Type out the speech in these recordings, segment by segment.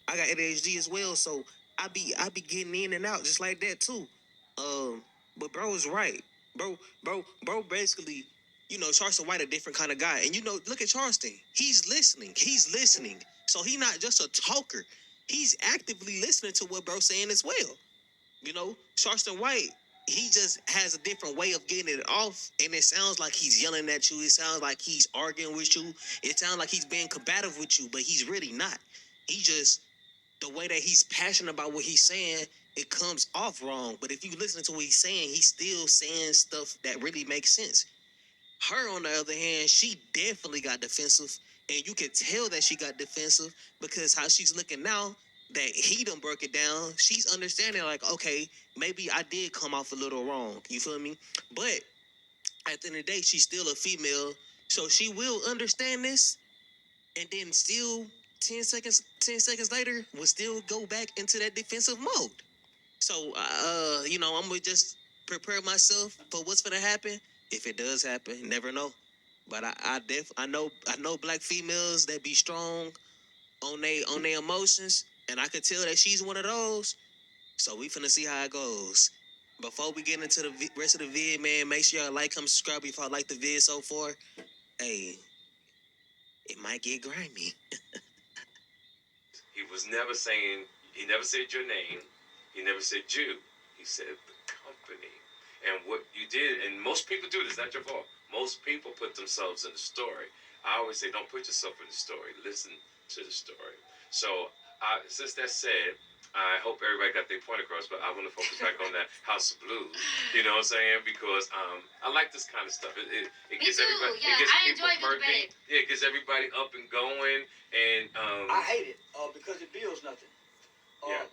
I got ADHD as well, so I be getting in and out just like that too. But bro is right. Bro basically, Charleston White a different kind of guy. And look at Charleston. He's listening. He's listening. So he not just a talker. He's actively listening to what bro's saying as well. Charleston White, he just has a different way of getting it off, and it sounds like he's yelling at you. It sounds like he's arguing with you. It sounds like he's being combative with you, but he's really not. He just the way that he's passionate about what he's saying, it comes off wrong. But if you listen to what he's saying, he's still saying stuff that really makes sense. Her, on the other hand, she definitely got defensive, and you can tell that she got defensive because how she's looking now that he done broke it down. She's understanding like, okay, maybe I did come off a little wrong. You feel me? But at the end of the day, she's still a female, so she will understand this, and then still 10 seconds later, will still go back into that defensive mode. So, I'm gonna just prepare myself for what's gonna happen. If it does happen, never know. But I know black females that be strong on they emotions, and I could tell that she's one of those. So we finna see how it goes. Before we get into the rest of the vid, man, make sure y'all like, comment, subscribe if y'all like the vid so far. Hey, it might get grimy. He was never saying, he never said your name. He never said you. He said the company. And what you did, and most people do this, not your fault. Most people put themselves in the story. I always say, don't put yourself in the story. Listen to the story. So, since that's said, I hope everybody got their point across, but I want to focus back on that House of Blues. You know what I'm saying? Because I like this kind of stuff. It gets too. everybody. Yeah, it gets I people enjoy the perking. debate. Yeah, it gets everybody up and going. And I hate it because it builds nothing. Yeah.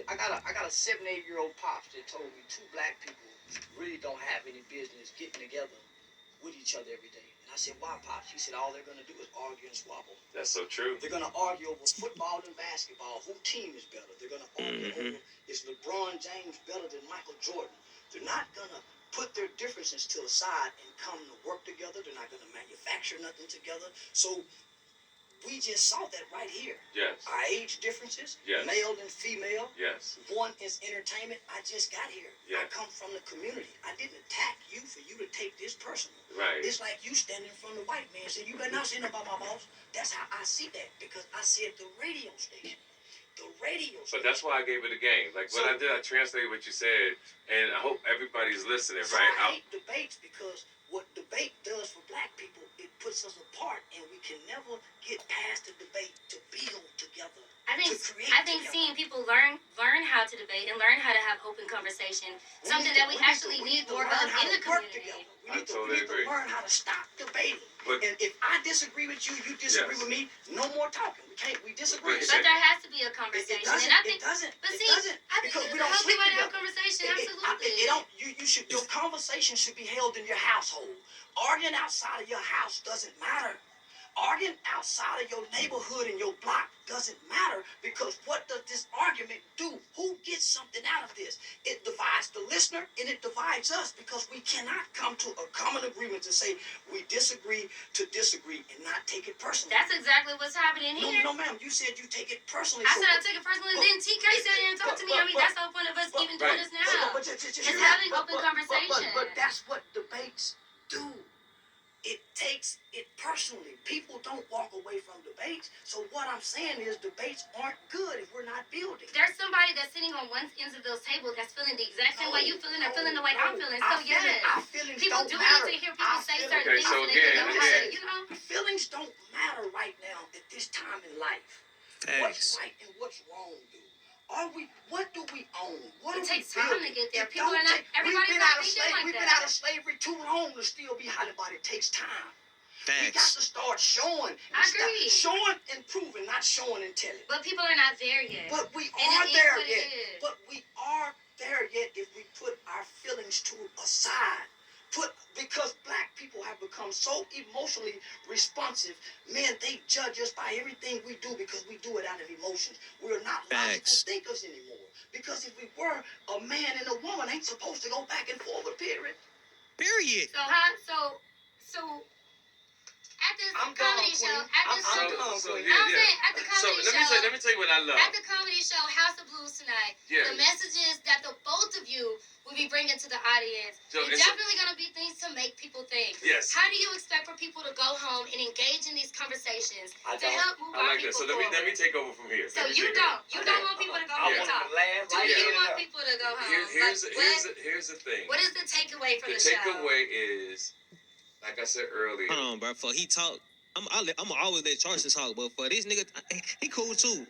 I got a 7, 8-year-old pops that told me 2 black people really don't have any business getting together with each other every day. And I said, why, pops? He said, all they're gonna do is argue and squabble. That's so true. They're gonna argue over football and basketball. Who team is better? They're gonna argue over, is LeBron James better than Michael Jordan? They're not gonna put their differences to the side and come to work together. They're not gonna manufacture nothing together. So we just saw that right here. Yes. Our age differences, yes. Male and female. Yes. One is entertainment. I just got here. Yes. I come from the community. I didn't attack you for you to take this personal. Right. It's like you standing in front of the white man saying, you better not say nothing about my boss. That's how I see that because I said the radio station. The radio station. But that's why I gave it a game. Like what I did, I translated what you said, and I hope everybody's listening, so right? I hate debates because what debate does for black people, it puts us apart, and we can never get past the debate to build together. I think together. seeing people learn how to debate and learn how to have open conversation, something that we actually need more of in the community. We need to learn how to stop debating. And if I disagree with you, you disagree with me, no more talking. We disagree. But there has to be a conversation. It doesn't. But it see, doesn't. I think Because it's we a don't healthy sleep way to have together. conversation. Absolutely. Your conversation should be held in your household. Arguing outside of your house doesn't matter. Arguing outside of your neighborhood and your block doesn't matter because what does this argument do? Who gets something out of this? It divides the listener and it divides us because we cannot come to a common agreement to say we disagree to disagree and not take it personally. That's exactly what's happening here. No, ma'am. You said you take it personally. I said I take it personally. Then TK sat here and talked to me. I mean, that's the whole point of us even doing this now. It's having open conversation. But that's what debates do. It takes it personally. People don't walk away from debates. So what I'm saying is debates aren't good if we're not building. There's somebody that's sitting on one end of those tables that's feeling the exact same way you feeling or feeling the way I'm feeling. So yes, our feelings people don't do matter. need to hear people say certain things so so they can know how to, Feelings don't matter right now at this time in life. Thanks. What's right and what's wrong, dude? What do we own? It takes time to get there. People are not, everybody's not thinking like that. We've been out of slavery too long to still be hollering about it. It takes time. Thanks. We got to start showing. I agree. Showing and proving, not showing and telling. But people are not there yet. But we are there yet. But we are there yet if we put our feelings to aside. Because black people have become so emotionally responsive. Man, they judge us by everything we do because we do it out of emotions. We're not logical thinkers anymore. Because if we were, a man and a woman ain't supposed to go back and forward, period. Period. So at the I'm comedy done, show, Queen. at the I'm show, done, So Queen. yeah, I'm yeah. saying at the So comedy let me show, tell you what I love. at the comedy show House of Blues tonight, Yeah. the messages that the both of you will be bringing to the audience, So it's it's definitely gonna be things to make people think. Yes. How do you expect for people to go home and engage in these conversations I to don't. help move I our like that. people So let me forward? take over from here. So Let me you take don't. over. You don't want people to go I home want and them talk. to laugh Do right you here and want up. people to go home? Here's the thing. What is the takeaway from The the show? takeaway is, like I said earlier. Hold on, bro. For he talk, I'm always let Charleston talk, but for this nigga, he cool too.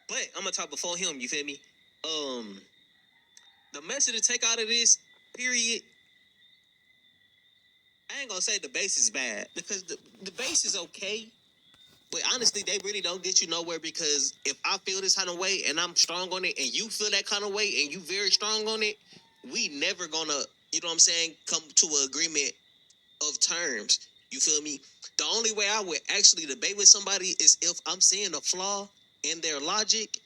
But I'm gonna talk before him. You feel me? The message to take out of this period, I ain't gonna say the bass is bad because the bass is okay. But honestly, they really don't get you nowhere because if I feel this kind of way and I'm strong on it, and you feel that kind of way and you very strong on it, we never gonna, you know what I'm saying, come to an agreement of terms. You feel me? The only way I would actually debate with somebody is if I'm seeing a flaw in their logic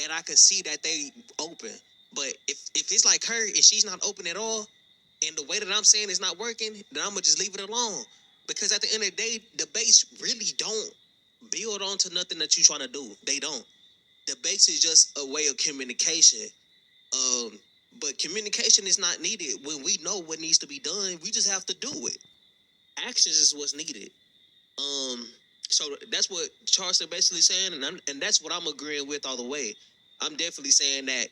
and I can see that they open. But if it's like her and she's not open at all, and the way that I'm saying it's not working, then I'm gonna just leave it alone. Because at the end of the day, debates really don't build onto nothing that you're trying to do. They don't. Debates is just a way of communication. But communication is not needed when we know what needs to be done. We just have to do it. Actions is what's needed. So that's what Charleston basically saying, and that's what I'm agreeing with all the way. I'm definitely saying that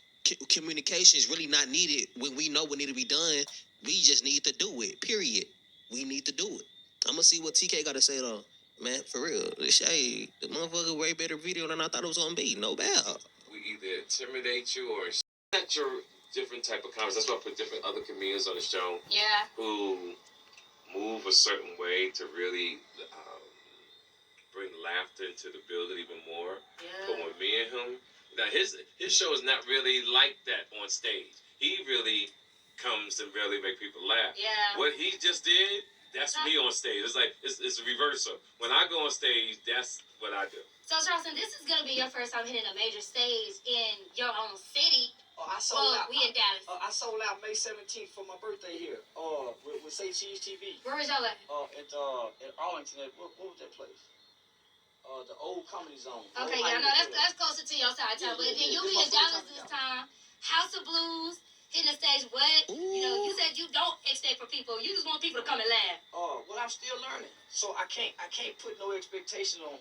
communication is really not needed when we know what need to be done. We just need to do it. Period. We need to do it. I'm gonna see what TK got to say though, man. For real, this shade, the motherfucker way better video than I thought it was gonna be. No doubt. We either intimidate you or set your different type of comments. That's why I put different other comedians on the show. Yeah. Who move a certain way to really bring laughter into the building even more. Yeah. But when me and him, now his show is not really like that on stage. He really comes to really make people laugh. Yeah. What he just did, that's me on stage. It's like it's a reversal. When I go on stage, that's what I do. So Charleston, this is gonna be your first time hitting a major stage in your own city. Oh, I sold out. We in Dallas. I sold out May 17th for my birthday here. With Say Cheese TV. Where was y'all at? At Arlington. What was that place? The old Comedy Zone. Okay, yeah, no, that's closer to your side town. But then you'll be in Dallas this time. House of Blues, hitting the stage. What? Ooh. You know, you said you don't expect for people. You just want people to come and laugh. Well, I'm still learning, so I can't put no expectation on.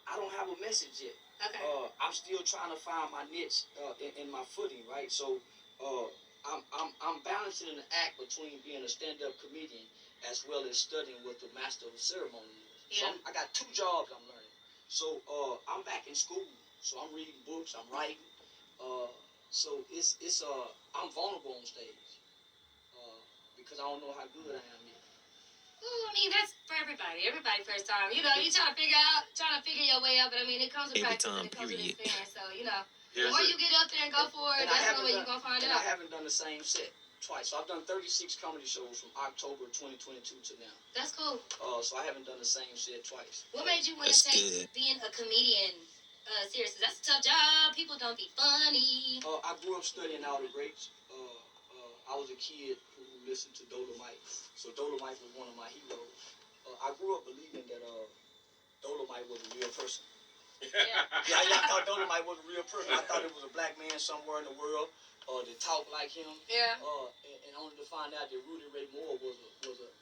I don't have a message yet. Okay. I'm still trying to find my niche in my footing, right? So, I'm balancing the act between being a stand-up comedian as well as studying what the master of the ceremony is. Yeah. So I got two jobs I'm learning. So I'm back in school. So I'm reading books. I'm writing. So it's I'm vulnerable on stage because I don't know how good I am yet. Ooh, I mean, that's for everybody. Everybody first time. You know, you trying to figure your way up, but I mean, it comes with Every practice time, and it comes with period. experience. So, you know, the Here's more it. you get up there and go for it, And I that's the haven't way done- you're going to find And out. I haven't done the same set twice. So I've done 36 comedy shows from October 2022 to now. That's cool. So I haven't done the same set twice. What made you want to That's take good. being a comedian seriously? That's a tough job. People don't be funny. I grew up studying all the greats. I was a kid who listened to Dolomite. So Dolomite was one of my heroes. I grew up believing that Dolomite was a real person. Yeah. I thought Dolomite was a real person. I thought it was a black man somewhere in the world that talked like him. Yeah. And only to find out that Rudy Ray Moore was a